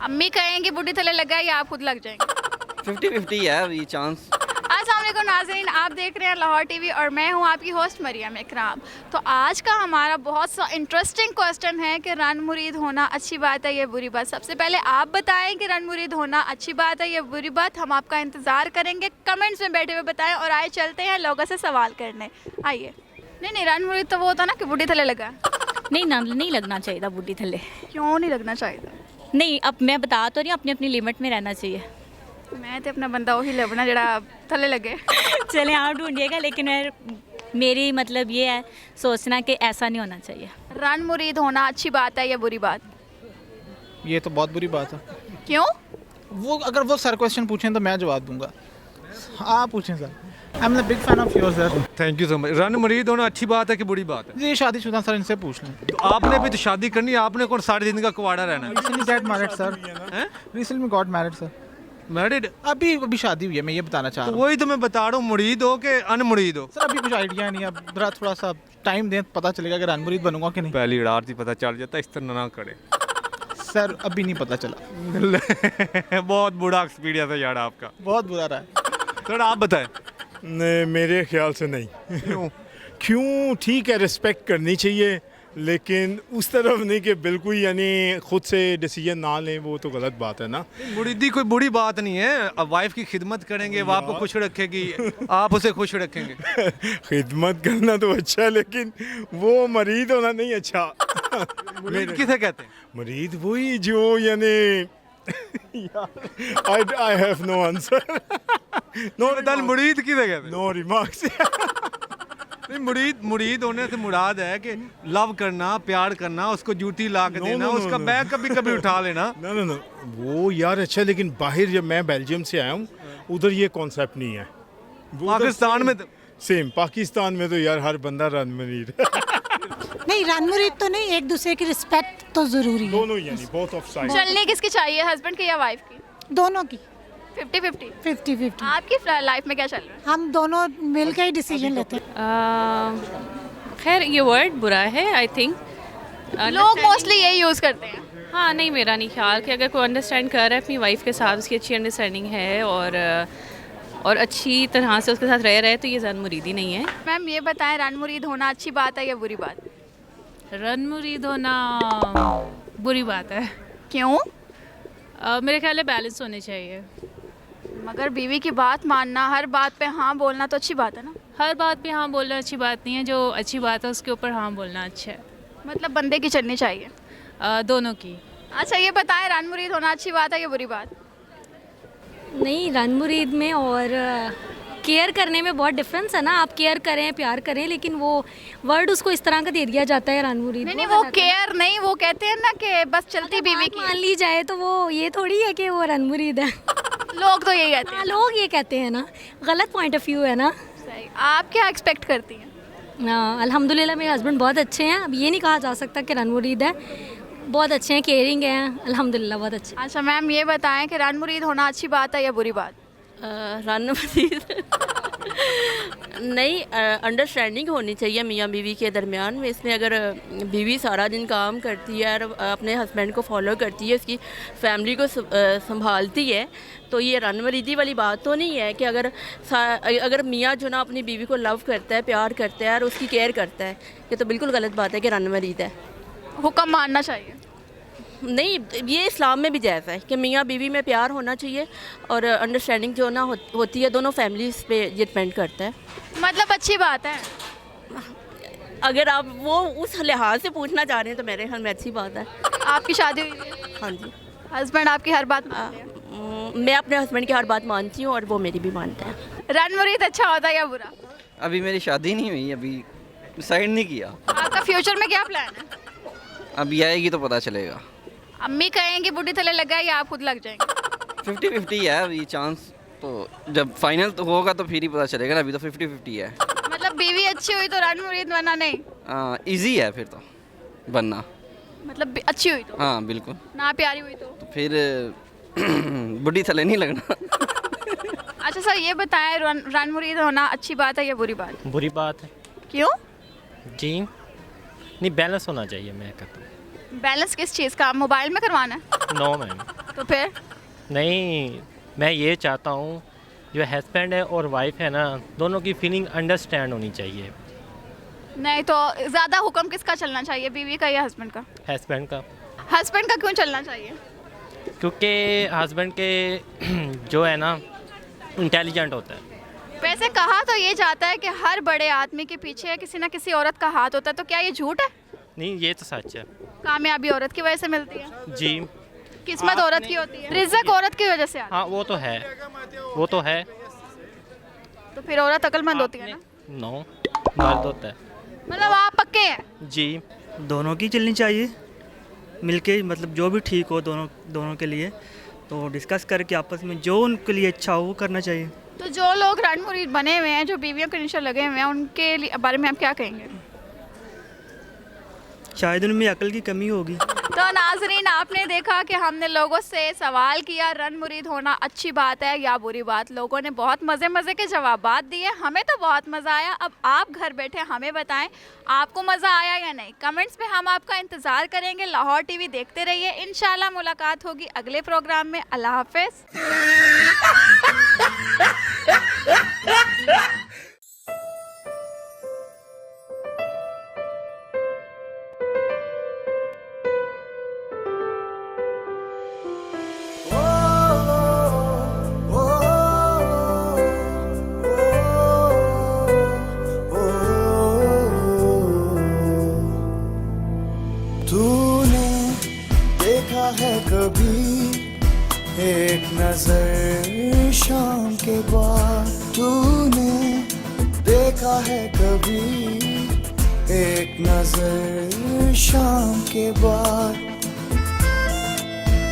अम्मी कहेंगी बूढ़ी थल्ले लगा है या आप खुद लग जाएंगे? 50-50 है अभी चांस। अस्सलाम वालेकुम नाज़रीन, आप देख रहे हैं लाहौर टीवी और मैं हूं आपकी होस्ट मरियम इकराम। तो आज का हमारा बहुत सा इंटरेस्टिंग क्वेश्चन है कि रन मुरीद होना अच्छी बात है या बुरी बात। सबसे पहले आप बताएं कि रन मुरीद होना अच्छी बात है या बुरी बात। हम आपका इंतज़ार करेंगे, कमेंट्स में बैठे हुए बताएं। और आए चलते हैं लोगों से सवाल करने। आइए। नहीं, रन मुरीद तो वो होता ना कि बूढ़ी थल्ले लगा। नहीं लगना चाहिए बूढ़ी थल्ले। क्यों नहीं लगना चाहिए? नहीं, अब मैं बता तो रही हूँ, अपनी अपनी लिमिट में रहना चाहिए। मैं तो अपना बंदा वही लभना जड़ा थल्ले लगे। चले आप ढूंढिएगा, लेकिन मेरी मतलब ये है सोचना कि ऐसा नहीं होना चाहिए। रन मुरीद होना अच्छी बात है या बुरी बात? ये तो बहुत बुरी बात है। क्यों? अगर वो सर क्वेश्चन पूछें तो मैं जवाब दूंगा। आप पूछें sir. I am the big fan of your sir. Thank you so much. Run मुरीद होना अच्छी बात है कि बुरी बात है? जी शादीशुदा सर, इनसे पूछ लें। तो आपने भी तो शादी करनी है, आपने कौन सारी जिंदगी का कुवाड़ा रहना है? Recently got married sir. Recently got married sir. Married? अभी शादी हुई है, मैं ये बताना चाह तो रहा हूँ। वही तो मैं बता रहा हूँ, मुरीद हो कि अनमुरीद हो? सर अभी कुछ आइडिया नहीं है, अब जरा थोड़ा सा टाइम दें, पता चलेगा कि रनमुरीद बनूंगा कि नहीं। पहली रात ही पता चल जाता, इस तरह ना करे। सर अभी नहीं पता चला। बहुत बुरा एक्सपीरियंस है यार आपका। बहुत बुरा रहा है। सर आप बताएं। नहीं, मेरे ख्याल से नहीं। क्यों? ठीक है, रिस्पेक्ट करनी चाहिए, लेकिन उस तरफ नहीं कि बिल्कुल यानी खुद से डिसीजन ना लें, वो तो गलत बात है ना। मुरीदी कोई बुरी बात नहीं है। अब वाइफ की खिदमत करेंगे, वो आपको खुश रखेगी, आप उसे खुश रखेंगे। खिदमत करना तो अच्छा है, लेकिन वो मरीद होना नहीं अच्छा। मुरीद किसे कहते हैं? मरीद वही जो यानी आई हैव नो आंसर। मुरीद किसे कहते हैं? No remarks. नहीं, मुरीद होने से मुराद है कि लव करना, प्यार करना, उसको जूती ला के देना, उसका बैग कभी कभी उठा लेना। ना वो यार अच्छा, लेकिन बाहर जब मैं बेल्जियम से आया हूँ, उधर ये कॉन्सेप्ट नहीं है। पाकिस्तान में सेम, पाकिस्तान में तो यार हर बंदा रन मुरीद। नहीं, रन मुरीद तो नहीं, एक दूसरे की रिस्पेक्ट तो जरूरी है। दोनों यानी बोथ ऑफ साइड। चलनी किसकी चाहिए, हस्बैंड की या वाइफ की? दोनों की 50-50। 50-50। आपकी लाइफ में क्या चल रहा है? हम दोनों मिल के ही डिसीजन लेते हैं। खैर ये वर्ड बुरा है आई थिंक। लोग मोस्टली यही यूज़ करते हैं। हाँ, नहीं मेरा नहीं ख्याल कि अगर कोई अंडरस्टैंड कर रहा है अपनी वाइफ के साथ, उसकी अच्छी अंडरस्टैंडिंग है और अच्छी तरह से उसके साथ रह रहे, तो ये ज़न मुरीदी नहीं है। मैम ये बताएं, रन मुरीद होना अच्छी बात है या बुरी बात? रन मुरीद होना बुरी बात है। क्यों? मेरे ख्याल में बैलेंस होने चाहिए। मगर बीवी की बात मानना, हर बात पे हाँ बोलना तो अच्छी बात है ना। हर बात पे हाँ बोलना अच्छी बात नहीं है, जो अच्छी बात है उसके ऊपर हाँ बोलना अच्छा है। मतलब बंदे की चलनी चाहिए। दोनों की। अच्छा ये बताएं, रन मुरीद होना अच्छी बात है या बुरी बात? नहीं, रन मुरीद में और केयर करने में बहुत डिफरेंस है ना। आप केयर करें, प्यार करें, लेकिन वो वर्ड उसको इस तरह का दे दिया जाता है रन मुरीद। नहीं वो केयर नहीं, वो कहते हैं ना कि बस चलती बीवी की मान ली जाए तो वो ये थोड़ी है कि वो रन मुरीद है। लोग तो यही कहते हाँ, हैं। लोग ये कहते हैं ना, गलत पॉइंट ऑफ व्यू है ना। सही। आप क्या एक्सपेक्ट करती हैं? अल्हम्दुलिल्लाह मेरे हस्बैंड बहुत अच्छे हैं। अब ये नहीं कहा जा सकता कि रन मुरीद है, बहुत अच्छे हैं, केयरिंग हैं, अल्हम्दुलिल्लाह बहुत अच्छे। अच्छा मैम ये बताएं कि रन मुरीद होना अच्छी बात है या बुरी बात? रन मुरीद नहीं, अंडरस्टैंडिंग होनी चाहिए मियाँ बीवी के दरमियान में। इसमें अगर बीवी सारा दिन काम करती है और अपने हस्बैंड को फॉलो करती है, उसकी फैमिली को संभालती है, तो ये रन मुरीदी वाली बात तो नहीं है। कि अगर मियाँ जो ना अपनी बीवी को लव करता है, प्यार करता है और उसकी केयर करता है, ये तो बिल्कुल गलत बात है कि रन मुरीद है। हुक्म मानना चाहिए। नहीं, ये इस्लाम में भी जायज़ है कि मियाँ बीवी में प्यार होना चाहिए और अंडरस्टैंडिंग जो ना होती है, दोनों फैमिलीज़ पे ये डिपेंड करता है। मतलब अच्छी बात है। अगर आप वो उस लिहाज से पूछना चाह रहे हैं तो मेरे ख्याल में अच्छी बात है। आपकी शादी हुई है? हाँ जी। हस्बैंड आपकी हर बात मानते हैं? मैं अपने हस्बैंड की हर बात मानती हूँ और वो मेरी भी मानते हैं। रन मुरीद अच्छा होता है या बुरा? अभी मेरी शादी नहीं हुई, अभी डिसाइड नहीं किया। आपका फ्यूचर में क्या प्लान है? अभी आएगी तो पता चलेगा। अम्मी कहेंगी बूढ़ी थल्ले लगा है या आप खुद लग जाएंगे? 50-50 है अभी चांस, तो जब फाइनल तो होगा तो फिर ही पता चलेगा ना। अभी तो 50-50 है। मतलब बीवी अच्छी हुई तो रन मुरीद बनना नहीं? इजी है फिर तो बनना। मतलब अच्छी हुई तो? हाँ बिल्कुल। ना प्यारी हुई तो फिर बूढ़ी थल्ले नहीं लगना। अच्छा सर ये बताएं, रन मुरीद होना अच्छी बात है या बुरी बात? बुरी बात है। क्यों? जी नहीं, बैलेंस होना चाहिए मैं कहता हूँ। बैलेंस किस चीज़ का? मोबाइल में करवाना है? No ma'am. तो फिर नहीं, मैं ये चाहता हूँ जो हस्बैंड है और वाइफ है ना, दोनों की फीलिंग अंडरस्टैंड होनी चाहिए। नहीं तो ज़्यादा हुक्म किसका चलना चाहिए, बीवी का या हस्बैंड का? हस्बैंड का, हस्बैंड का क्यों चलना चाहिए? क्योंकि हस्बैंड के जो है ना इंटेलिजेंट होता है। वैसे कहा तो ये जाता है कि हर बड़े आदमी के पीछे किसी ना किसी औरत का हाथ होता है, तो क्या ये झूठ है? नहीं, ये तो सच है कामयाबी औरत की वजह से मिलती है, जी। किस्मत औरत की होती है, रिज़्क औरत की वजह से आता हाँ, वो तो है, वो तो है। है। तो फिर औरत अक्लमंद होती है ना? नो, मर्द होता है मतलब आप पक्के हैं? जी। दोनों की चलनी चाहिए मिलके, मतलब जो भी ठीक हो दोनों के लिए, तो डिस्कस करके आपस में जो उनके लिए अच्छा हो वो करना चाहिए। तो जो लोग रण मुरीद बने हुए हैं, जो बीवियों के नीचे लगे हुए हैं, उनके बारे में आप क्या कहेंगे? शायद उनमें अकल की कमी होगी। तो नाजरीन, आपने देखा कि हमने लोगों से सवाल किया रन मुरीद होना अच्छी बात है या बुरी बात। लोगों ने बहुत मज़े के जवाबात दिए, हमें तो बहुत मज़ा आया। अब आप घर बैठे हमें बताएं आपको मज़ा आया या नहीं। कमेंट्स में हम आपका इंतज़ार करेंगे। लाहौर टीवी देखते रहिए। इंशाल्लाह मुलाकात होगी अगले प्रोग्राम में। अल्लाह हाफ़िज़। तूने देखा है कभी एक नजर शाम के बाद? तूने देखा है कभी एक नजर शाम के बाद?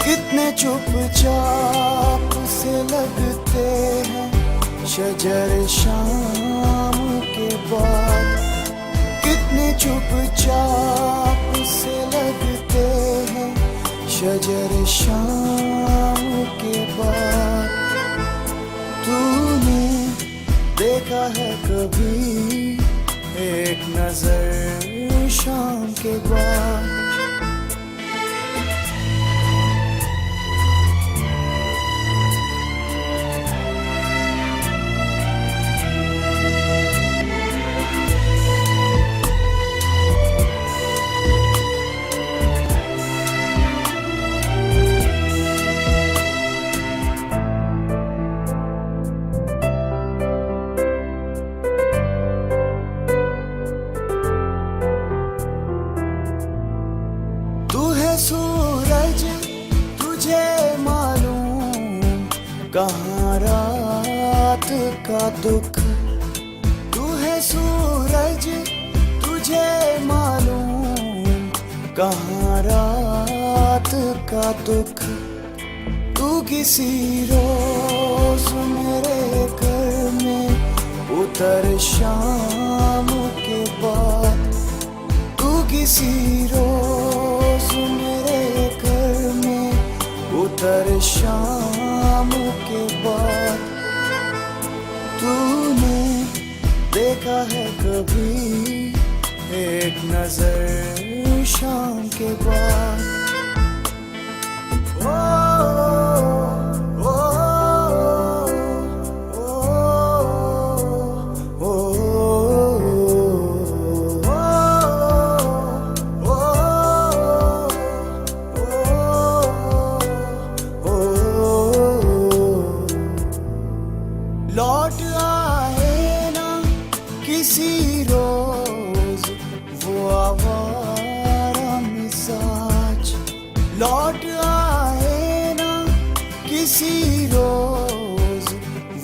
कितने चुपचाप से लगते हैं शजर शाम के बाद? कितने चुपचाप से लगते हैं शजर शाम के बाद? तूने देखा है कभी एक नजर शाम के बाद? सूरज तुझे मालूम कहाँ रात का दुख? तू है सूरज तुझे मालूम कहाँ रात का दुख? तू किसी रोज मेरे घर में उतर शाम के बाद? तू किसी रोज मेरे घर में उतर शाम के बाद? तूने देखा है कभी एक नजर शाम के बाद? लौट आए ना किसी रोज वो आवारा मिजाज? लौट आए ना किसी रोज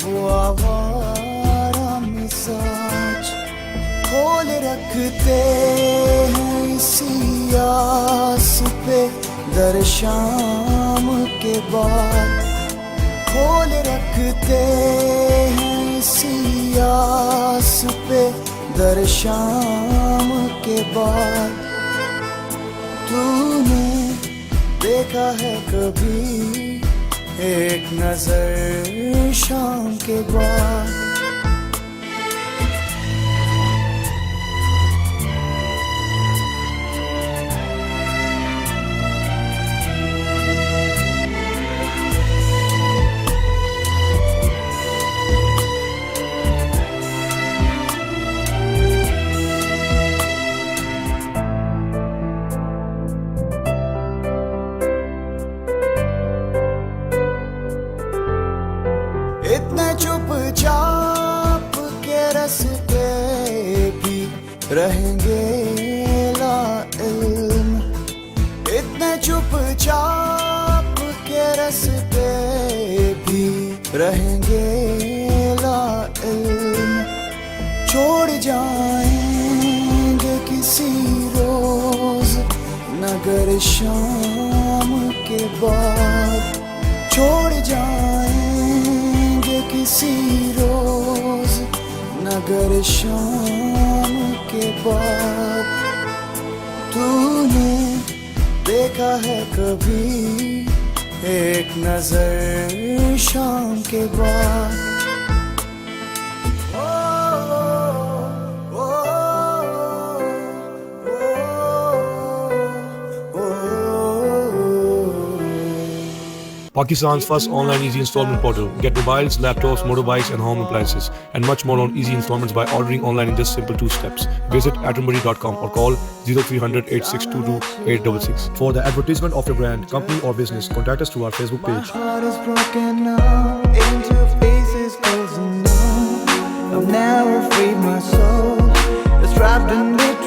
वो आवारा मिजाज? खोल रखते हैं इसी आस पे दर शाम के बाद? खोल रखते हैं इसी आस पे दर शाम के बाद? तूने देखा है कभी एक नजर शाम के बाद? रहेंगे ला इल्म, इतने चुपचाप के रास्ते भी रहेंगे ला इल्म, छोड़ जाएंगे किसी रोज नगर शाम के बाद, छोड़ जाएंगे किसी रोज नगर शाम के बाद। तूने देखा है कभी एक नजर शाम के बाद? Pakistan's first online easy installment portal. Get mobiles, laptops, motorbikes and home appliances and much more on easy installments by ordering online in just simple 2 steps. Visit atterbury.com or call 0300 8622 866. For the advertisement of your brand, company or business, contact us through our Facebook page. My heart is broken now, into pieces closing down. I've now freed my soul, it's trapped in between.